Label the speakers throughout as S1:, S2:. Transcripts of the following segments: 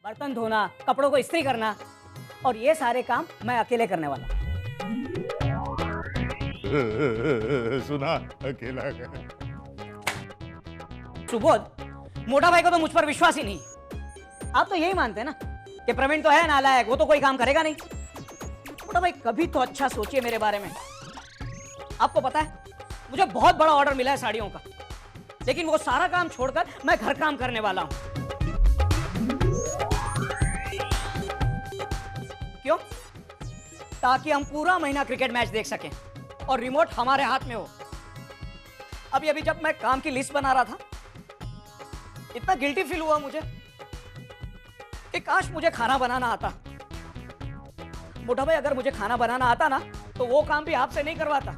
S1: बर्तन धोना, कपड़ों को इस्त्री करना और ये सारे काम मैं अकेले करने वाला हूँ।
S2: सुना, अकेला।
S1: सुबोध, मोटा भाई को तो मुझ पर विश्वास ही नहीं। आप तो यही मानते हैं ना कि प्रवीण तो है नालायक, वो तो कोई काम करेगा नहीं। मोटा भाई कभी तो अच्छा सोचिए मेरे बारे में। आपको पता है मुझे बहुत बड़ा ऑर्डर मिला है साड़ियों का, लेकिन वो सारा काम छोड़कर मैं घर काम करने वाला हूं। क्यों? ताकि हम पूरा महीना क्रिकेट मैच देख सकें और रिमोट हमारे हाथ में हो। अभी अभी जब मैं काम की लिस्ट बना रहा था, इतना गिल्टी फील हुआ मुझे कि काश मुझे खाना बनाना आता। मोटा भाई अगर मुझे खाना बनाना आता ना तो वो काम भी आपसे नहीं करवाता,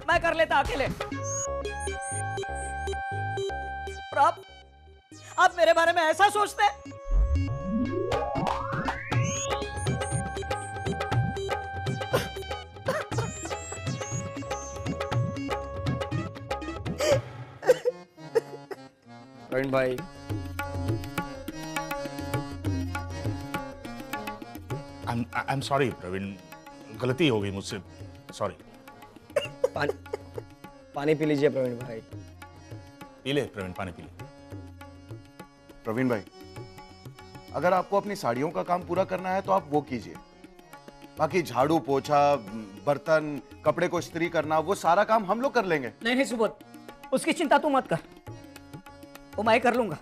S1: मैं कर लेता अकेले। और आप मेरे बारे में ऐसा सोचते हैं?
S3: प्रवीण भाई,
S2: आई एम सॉरी प्रवीण, गलती हो गई मुझसे, सॉरी।
S3: पानी पी लीजिए प्रवीण भाई।
S2: पी ले प्रवीण, पानी पी ले।
S4: प्रवीण भाई, अगर आपको अपनी साड़ियों का काम पूरा करना है तो आप वो कीजिए। बाकी झाड़ू पोछा, बर्तन, कपड़े को इस्त्री करना, वो सारा काम हम लोग कर लेंगे।
S1: नहीं नहीं सुबोध, उसकी चिंता तू मत कर, वो मैं कर लूंगा।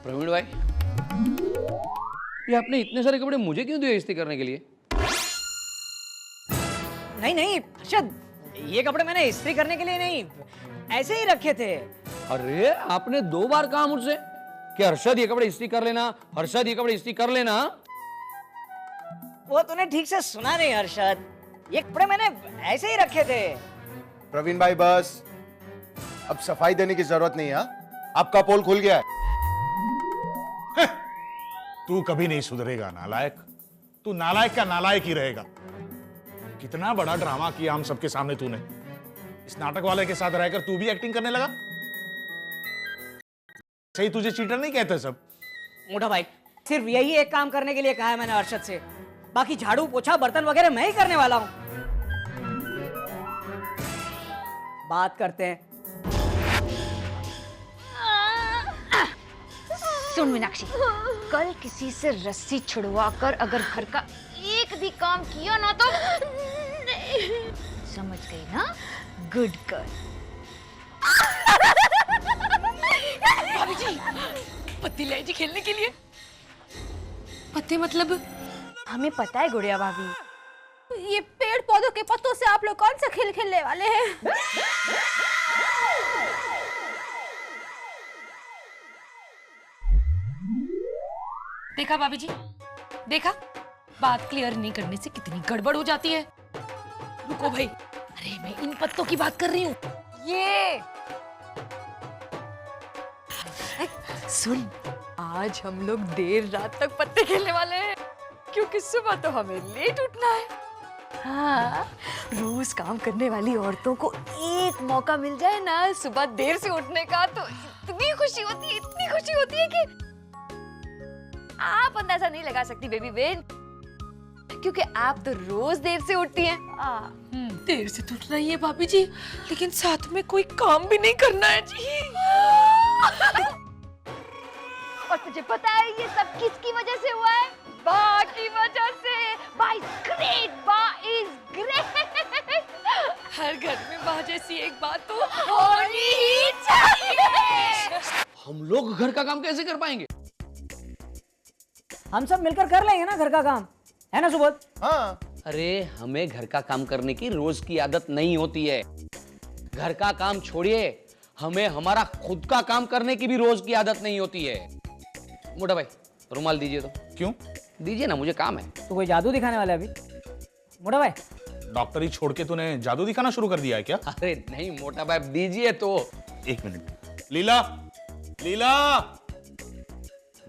S3: प्रवीण भाई, ये आपने इतने सारे कपड़े मुझे क्यों दिए इस्त्री करने के लिए?
S1: नहीं नहीं हर्षद, ये कपड़े मैंने इस्त्री करने के लिए नहीं, ऐसे ही रखे थे।
S3: अरे आपने 2 बार कहा मुझसे कि हर्षद ये कपड़े इस्त्री कर लेना, हर्षद ये कपड़े इस्त्री कर लेना।
S1: वो तूने ठीक से सुना नहीं हर्षद, ये कपड़े मैंने ऐसे ही रखे थे।
S4: प्रवीण भाई बस, अब सफाई देने की जरूरत नहीं है। आपका पोल खुल गया है।
S2: तू कभी नहीं सुधरेगा नालायक, तू नालायक का नालायक ही रहेगा। कितना बड़ा ड्रामा किया हम सबके सामने तूने। इस नाटक वाले के साथ रहकर तू भी एक्टिंग करने लगा। सही, तुझे चीटर नहीं कहते सब?
S1: मोटा भाई, सिर्फ यही एक काम करने के लिए कहा है मैंने हर्षद से, बाकी झाड़ू पोछा बर्तन वगैरह मैं ही करने वाला हूं। बात करते हैं।
S5: सुन मीनाक्षी, कल किसी से रस्सी छुड़वाकर अगर घर का एक भी काम किया ना तो समझ गई ना, गुड गर्ल।
S6: भाभी जी, पत्ती ले जी खेलने के लिए। पत्ते मतलब?
S5: हमें पता है गुड़िया भाभी,
S6: ये पेड़ पौधों के पत्तों से आप लोग कौन सा खेल खेलने वाले हैं? देखा भाभी जी, देखा, बात क्लियर नहीं करने से कितनी गड़बड़ हो जाती है। रुको भाई, अरे मैं इन पत्तों की बात कर रही हूँ। ये सुन, आज हम लोग देर रात तक पत्ते खेलने वाले हैं, क्योंकि सुबह तो हमें लेट उठना है। हाँ, रोज काम करने वाली औरतों को एक मौका मिल जाए ना सुबह देर से उठने का, तो इतनी खुशी होती है, इतनी खुशी होती है कि आप अंदाजा नहीं लगा सकती बेबी बेन, क्योंकि आप तो रोज देर से उठती हैं। देर से तो उठना ही है भाभी जी, लेकिन साथ में कोई काम भी नहीं करना है जी।
S5: और तुझे पता है ये सब किसकी वजह से हुआ है?
S6: बा की वजह से।
S5: बा इज ग्रेट, बा इज ग्रेट।
S6: हर घर में बा जैसी एक बात तो होनी ही चाहिए।
S3: हम लोग घर का काम कैसे कर पाएंगे?
S1: हम सब मिलकर कर लेंगे ना घर का काम, है ना सुबोध?
S4: हाँ,
S3: अरे हमें घर का काम करने की रोज की आदत नहीं होती है। घर का काम छोड़िए, हमें हमारा खुद का काम करने की भी रोज की आदत नहीं होती है। मोटा भाई, रुमाल दीजिए तो।
S2: क्यों?
S3: दीजिए ना, मुझे काम है।
S1: तो कोई जादू दिखाने वाला है अभी? मोटा भाई,
S2: डॉक्टरी छोड़ के तूने जादू दिखाना शुरू कर दिया है क्या?
S3: अरे नहीं मोटा भाई, दीजिए तो।
S2: 1 मिनट। लीला, लीला।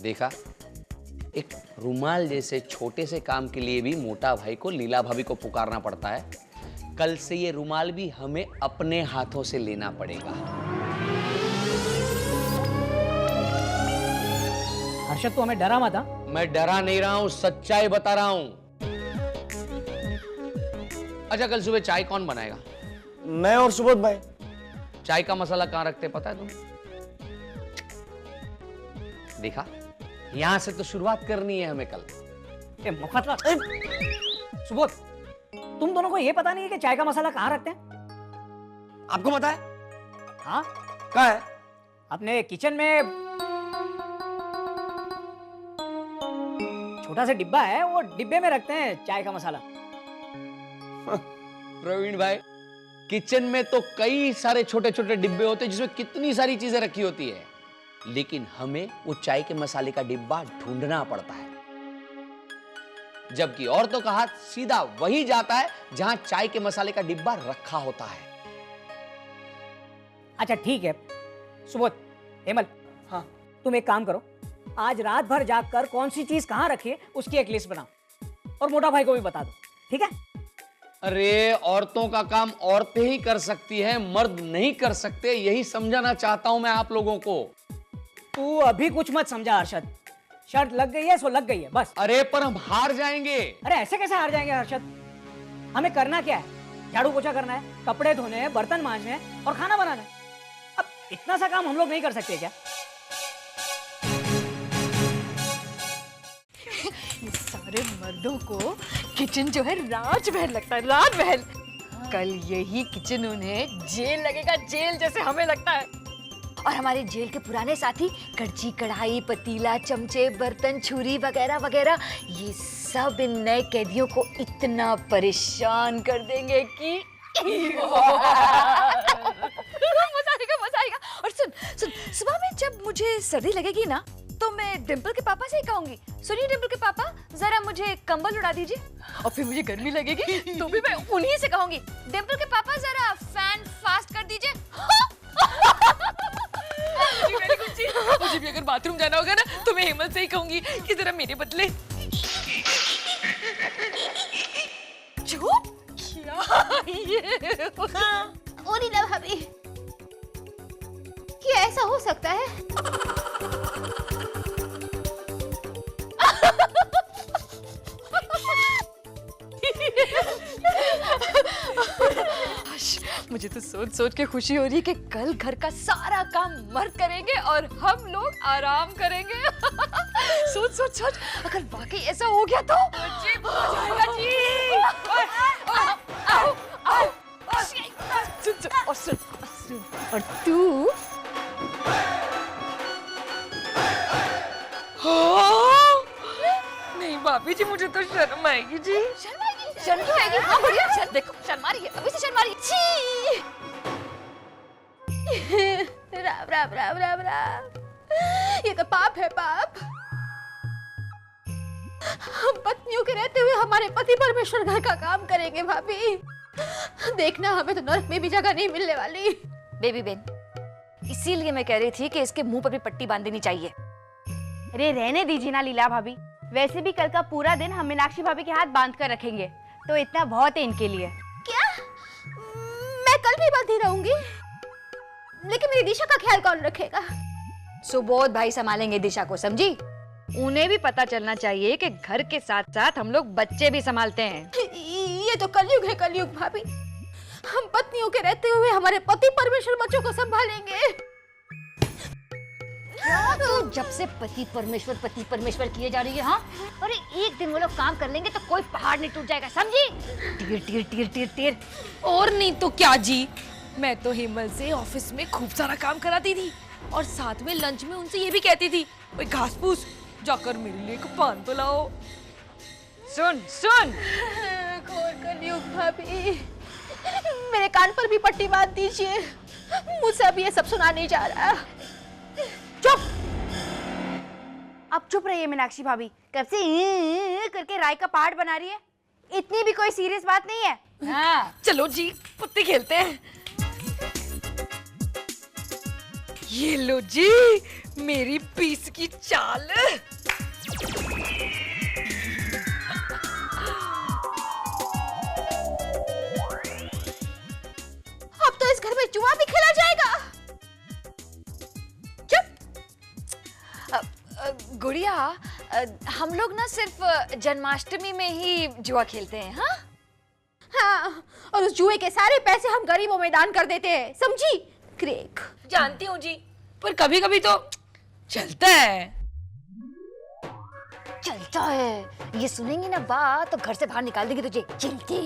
S3: देखा, एक रुमाल जैसे छोटे से काम के लिए भी मोटा भाई को लीला भाभी को पुकारना पड़ता है। कल से ये रुमाल भी हमें अपने हाथों से लेना पड़ेगा।
S1: अरशद तू हमें डरा मत हाँ?
S3: मैं डरा नहीं रहा हूं, सच्चाई बता रहा हूं। अच्छा, कल सुबह चाय कौन बनाएगा?
S7: मैं और सुबोध भाई।
S3: चाय का मसाला कहां रखते पता है तुम्हें? देखा, यहां से तो शुरुआत करनी है हमें कल।
S1: ए, मुखतला सुबोध, तुम दोनों को ये पता नहीं है कि चाय का मसाला कहाँ रखते हैं?
S7: आपको पता है?
S1: हाँ,
S7: कहाँ है?
S1: अपने किचन में छोटा सा डिब्बा है, वो डिब्बे में रखते हैं चाय का मसाला।
S3: प्रवीण भाई, किचन में तो कई सारे छोटे छोटे डिब्बे होते हैं जिसमें कितनी सारी चीजें रखी होती है, लेकिन हमें वो चाय के मसाले का डिब्बा ढूंढना पड़ता है। जबकि औरतों का हाथ सीधा वही जाता है जहां चाय के मसाले का डिब्बा रखा होता है।
S1: अच्छा ठीक है सुबोध, हेमल,
S7: हाँ।
S1: तुम एक काम करो, आज रात भर जागकर कौन सी चीज कहाँ रखी है उसकी एक लिस्ट बनाओ और मोटा भाई को भी बता दो, ठीक है?
S3: अरे, औरतों का काम औरतें ही कर सकती हैं, मर्द नहीं कर सकते, यही समझाना चाहता हूं मैं आप लोगों को।
S1: तू अभी कुछ मत समझा अरशद, शर्त लग गई है सो लग गई है बस।
S3: अरे पर हम हार जाएंगे।
S1: अरे ऐसे कैसे हार जाएंगे अरशद? हमें करना क्या है? झाड़ू पोछा करना है, कपड़े धोने हैं, बर्तन मांजने हैं और खाना बनाना है। अब इतना सा काम हम लोग नहीं कर सकते क्या?
S6: ये सारे मर्दों को किचन जो है राजमहल लगता है, राजमहल। कल यही किचन उन्हें जेल लगेगा, जेल जैसे हमें लगता है।
S5: और हमारे जेल के पुराने साथी कड़ची, कढ़ाई, पतीला, चमचे, बर्तन, छुरी वगैरह वगैरह, ये सब इन नए कैदियों को इतना परेशान कर देंगे कि मजा आएगा, मजा आएगा। और सुन सुन, सुबह में जब मुझे सर्दी लगेगी ना तो मैं डिम्पल के पापा से ही कहूंगी, सुनिए डिम्पल के पापा, जरा मुझे कंबल उड़ा दीजिए।
S6: और फिर मुझे गर्मी लगेगी तो भी मैं
S5: उन्हीं से कहूंगी, डिम्पल के पापा जरा फैन फास्ट कर दीजिए।
S6: मुझे भी अगर बाथरूम जाना होगा ना तो मैं हेमल से ही कहूंगी कि जरा मेरे बदले। चुप, क्या ये?
S5: ओरिना भाभी, क्या ऐसा हो सकता है?
S6: मुझे तो सोच सोच के खुशी हो रही है कि कल घर का सारा काम मर्द करेंगे और हम लोग आराम करेंगे। सोच सोच सोच, अगर वाकई ऐसा हो गया तो जी, मजा आएगा जी। आओ, आओ, सुन सुन और सुन और तू नहीं भाभी जी, मुझे तो शर्म आएगी जी।
S5: शर्म क्यों आएगी? हाँ बढ़िया, शर्म देखो, शर्म आ रही है, अभी से शर्म आ रही है। छी! राम राम राम राम राम, ये तो पाप है, पाप। हम पत्नियों के रहते हुए हमारे पति परमेश्वर घर का काम करेंगे भाभी। देखना, हमें तो नर्क में भी जगह नहीं मिलने वाली। बेबी बेन, इसीलिए मैं कह रही थी कि इसके मुंह पर भी पट्टी बांध देनी चाहिए।
S8: अरे रहने दीजिए ना लीला भाभी, वैसे भी कल का पूरा दिन हम मीनाक्षी भाभी के हाथ बांध कर रखेंगे, तो इतना बहुत है इनके लिए।
S5: क्या? मैं कल भी बांधी रहूंगी, लेकिन मेरी दिशा का ख्याल कौन रखेगा? सुबोध भाई संभालेंगे दिशा को, समझी?
S8: उन्हें भी पता चलना चाहिए कि घर के साथ साथ हम लोग बच्चे भी संभालते हैं।
S5: ये तो कलयुग है, कलयुग भाभी। हम पत्नियों के रहते हुए हमारे पति परमेश्वर बच्चों को संभालेंगे।
S8: तो जब से पति परमेश्वर किए जा रही है, हाँ? अरे एक दिन वो लोग काम कर लेंगे तो कोई पहाड़ नहीं टूट जाएगा, समझी? टीर टीर टीर टीर टीर।
S6: और नहीं तो क्या जी, मैं तो हेमल से ऑफिस में खूब सारा काम कराती थी और साथ में लंच में उनसे ये भी कहती थी, ओए घास फूस, जाकर मेरे लिए एक पान तो लाओ।
S8: सुन सुन,
S5: घोर कलयुग भाभी, मेरे कान पर भी पट्टी बांध दीजिए, मुझसे अभी ये सब सुना नहीं जा रहा।
S8: चुप! अब चुप रहिए मीनाक्षी भाभी, कब से करके राय का पहाड़ बना रही है। इतनी भी कोई सीरियस बात नहीं है। हाँ।
S6: चलो जी, पत्ते खेलते हैं। ये लो जी, मेरी पीस की चाल।
S5: अब तो इस घर में जुआ भी खेला जाएगा।
S6: गुड़िया, हम लोग ना सिर्फ जन्माष्टमी में ही जुआ खेलते हैं। हाँ
S5: हाँ, और उस जुए के सारे पैसे हम गरीबों में दान कर देते हैं, समझी क्रेक?
S6: जानती हूँ जी, पर कभी कभी तो चलता है।
S8: चलता है, ये सुनेंगी ना बात तो घर से बाहर निकाल देंगे तुझे। चलती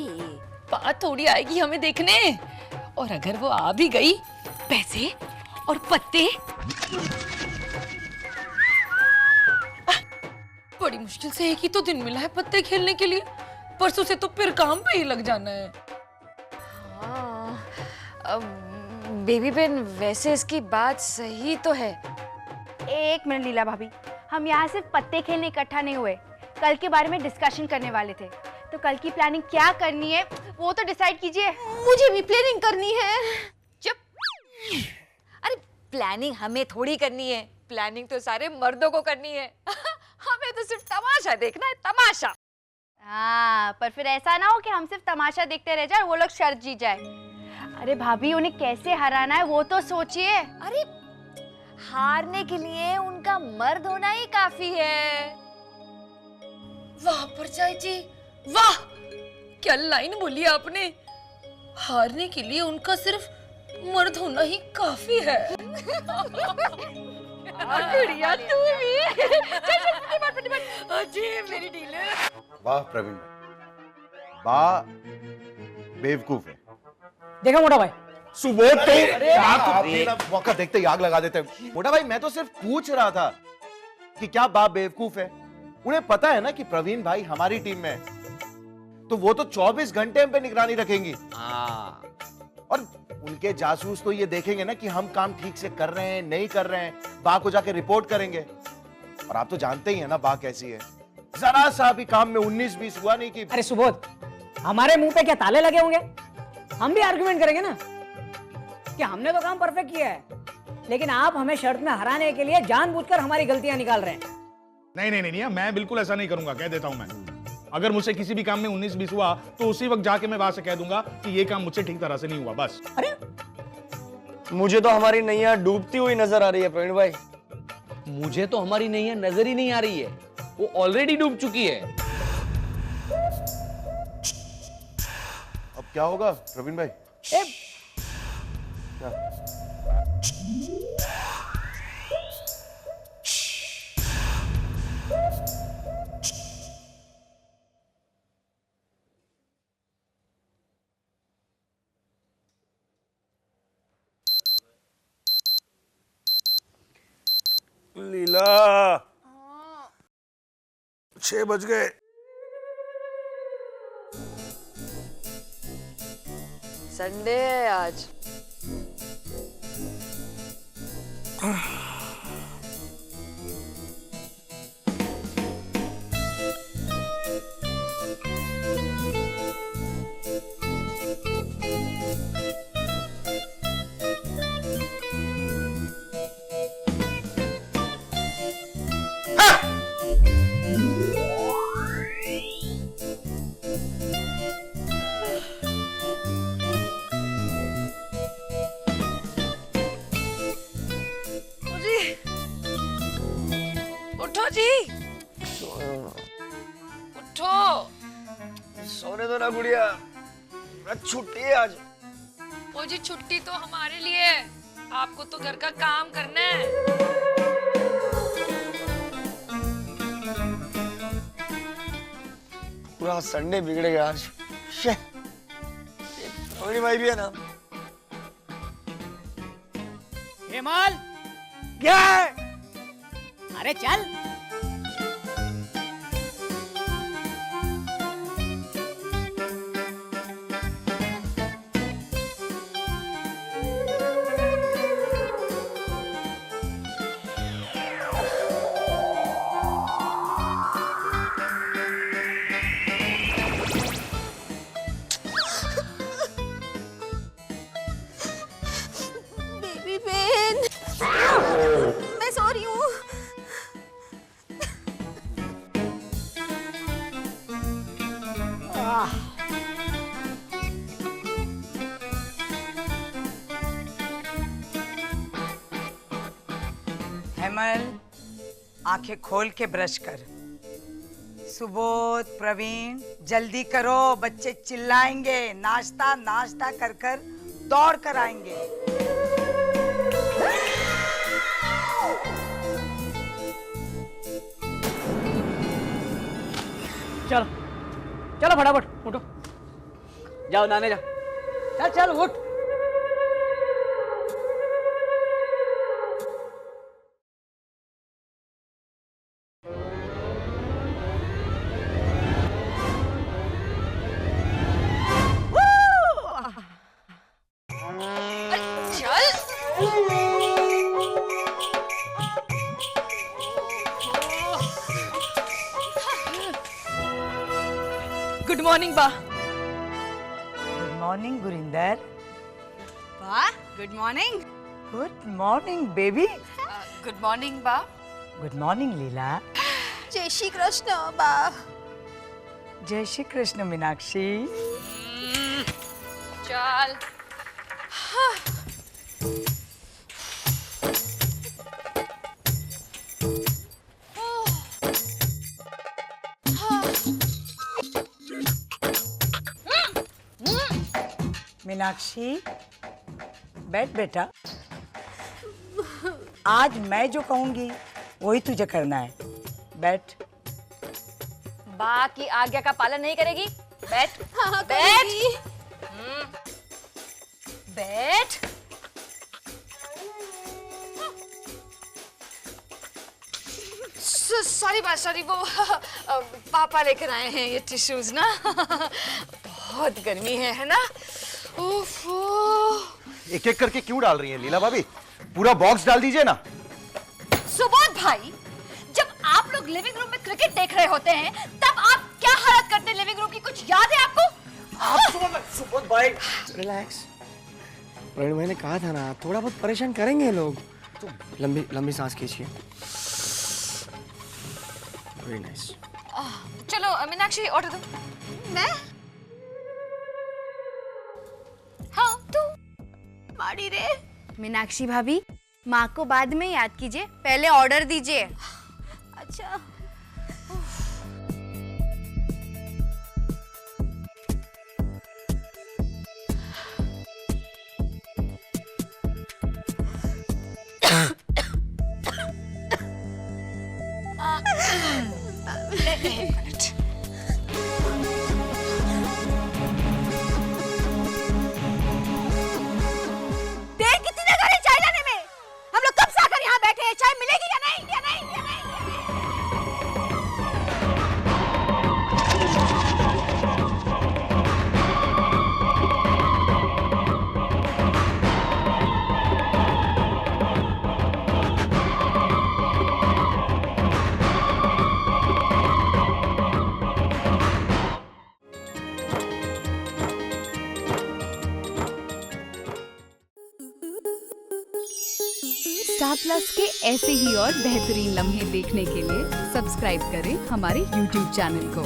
S6: बात थोड़ी आएगी हमें देखने, और अगर वो आ भी गई, पैसे और पत्ते बड़ी मुश्किल से एक ही तो दिन मिला है पत्ते खेलने के लिए, परसों से तो फिर काम पे ही लग जाना है। हाँ, बेबी बहन, वैसे इसकी बात सही तो है।
S9: एक मिनट लीला भाभी, हम यहाँ सिर्फ पत्ते खेलने इकट्ठा नहीं हुए, कल के बारे में डिस्कशन करने वाले थे। तो कल की प्लानिंग क्या करनी है वो तो डिसाइड कीजिए।
S5: मुझे भी प्लानिंग करनी है।
S6: चुप। अरे प्लानिंग हमें थोड़ी करनी है, प्लानिंग तो सारे मर्दों को करनी है। हमें तो सिर्फ तमाशा देखना है, तमाशा।
S9: हाँ, पर फिर ऐसा ना हो कि हम सिर्फ तमाशा देखते रह जाए और वो लोग शर्त जीत जाए। अरे भाभी, उन्हें कैसे हराना है वो तो सोचिए।
S6: अरे हारने के लिए उनका मर्द होना ही काफी है। वाह परचाई जी, वाह, क्या लाइन बोली आपने। हारने के लिए उनका सिर्फ मर्द होना ही काफी है। गुड़िया तू भी। अजय मेरी डीलर।
S4: वाह प्रवीण भाई, बा बेवकूफ है।
S1: देखो मोटा भाई,
S2: सुबोध तो
S4: आपने ना मौका देखते ही आग लगा देते हैं। मोटा भाई, मैं तो सिर्फ पूछ रहा था कि क्या बाप बेवकूफ है? उन्हें पता है ना कि प्रवीण भाई हमारी टीम में है, तो वो तो 24 घंटे हम पे निगरानी रखेंगी।
S3: हाँ,
S4: और उनके जासूस तो ये देखेंगे ना कि हम काम ठीक से कर रहे हैं नहीं कर रहे हैं, बा को जाके रिपोर्ट करेंगे। और आप तो जानते ही है ना बा कैसी है, जरा सा भी काम में 19-20 हुआ नहीं कि।
S1: अरे सुबोध, हमारे मुंह पे क्या ताले लगे होंगे? हम भी आर्गुमेंट करेंगे ना कि हमने तो काम परफेक्ट किया है, लेकिन आप हमें शर्त में हराने के लिए जानबूझकर हमारी गलतियां निकाल रहे हैं।
S2: नहीं नहीं नहीं, मैं बिल्कुल ऐसा नहीं करूंगा, कह देता हूं मैं। अगर मुझसे किसी भी काम में 19-20 हुआ तो उसी वक्त जाके मैं वहां से कह दूंगा कि ये काम मुझसे ठीक तरह से नहीं हुआ, बस।
S1: अरे
S7: मुझे तो हमारी नैया डूबती हुई नजर आ रही है प्रवीण भाई।
S3: मुझे तो हमारी नैया नजर ही नहीं आ रही है, वो ऑलरेडी डूब चुकी है।
S4: अब क्या होगा प्रवीण भाई? क्या?
S2: लीला, 6 बज गए।
S6: संडे है आज। उठो जी, उठो।
S7: सोने दो ना गुड़िया, छुट्टी है आज।
S6: ओ जी, छुट्टी तो हमारे लिए है, आपको तो घर का काम करना है।
S7: पूरा संडे बिगड़ गया आज। प्रवीण भाई भी है ना।
S1: हेमाल,
S7: क्या है?
S1: अरे चल।
S5: बेबी बहन, मैं सो रही हूँ।
S10: हेमल, आंखें खोल के ब्रश कर। सुबोध, प्रवीण, जल्दी करो, बच्चे चिल्लाएंगे। नाश्ता नाश्ता कर कर दौड़ कर आएंगे।
S1: चलो चलो फटाफट उठो, जाओ नहाने जाओ। चल चल उठ।
S6: गुड मॉर्निंग बा।
S10: Good morning Gurinder.
S6: बा good morning.
S10: Good morning baby.
S6: Good morning बा।
S10: Good morning Leela.
S5: जय श्री कृष्ण बा।
S10: जय श्री कृष्ण मीनाक्षी।
S6: चल।
S10: मीनाक्षी बैठ बेटा। आज मैं जो कहूंगी वही तुझे करना है। बैठ।
S6: बा की आज्ञा का पालन नहीं करेगी? बैठ।
S5: हाँ,
S6: बैठ। बैठ। सॉरी बा, सॉरी, वो पापा लेकर आए हैं ये टिश्यूज ना। बहुत गर्मी है ना? ओफो।
S4: एक एक करके क्यों डाल रही हैं लीला भाभी? पूरा बॉक्स डाल दीजिए ना।
S5: सुबोध भाई, जब आप लोग लिविंग रूम में क्रिकेट देख रहे होते हैं तब आप क्या हालत करते हैं लिविंग रूम की, कुछ याद है आपको?
S7: आप सुबोध भाई रिलैक्स। प्रवीण भाई ने कहा था ना, थोड़ा बहुत परेशान करेंगे लोग। तो लंबी लंबी सांस खींचिए। Very nice.
S6: चलो मीनाक्षी ऑर्डर दो।
S5: मैं? हाँ तू। माड़ी रे।
S9: मीनाक्षी भाभी, माँ को बाद में याद कीजिए, पहले ऑर्डर दीजिए।
S5: अच्छा। देर कितनी लगा रही चाय लाने में? हम लोग कब से आकर यहाँ बैठे हैं, चाय मिलेगी या नहीं? या नहीं? या नहीं?
S11: स्टार प्लस के ऐसे ही और बेहतरीन लम्हे देखने के लिए सब्सक्राइब करें हमारे YouTube चैनल को।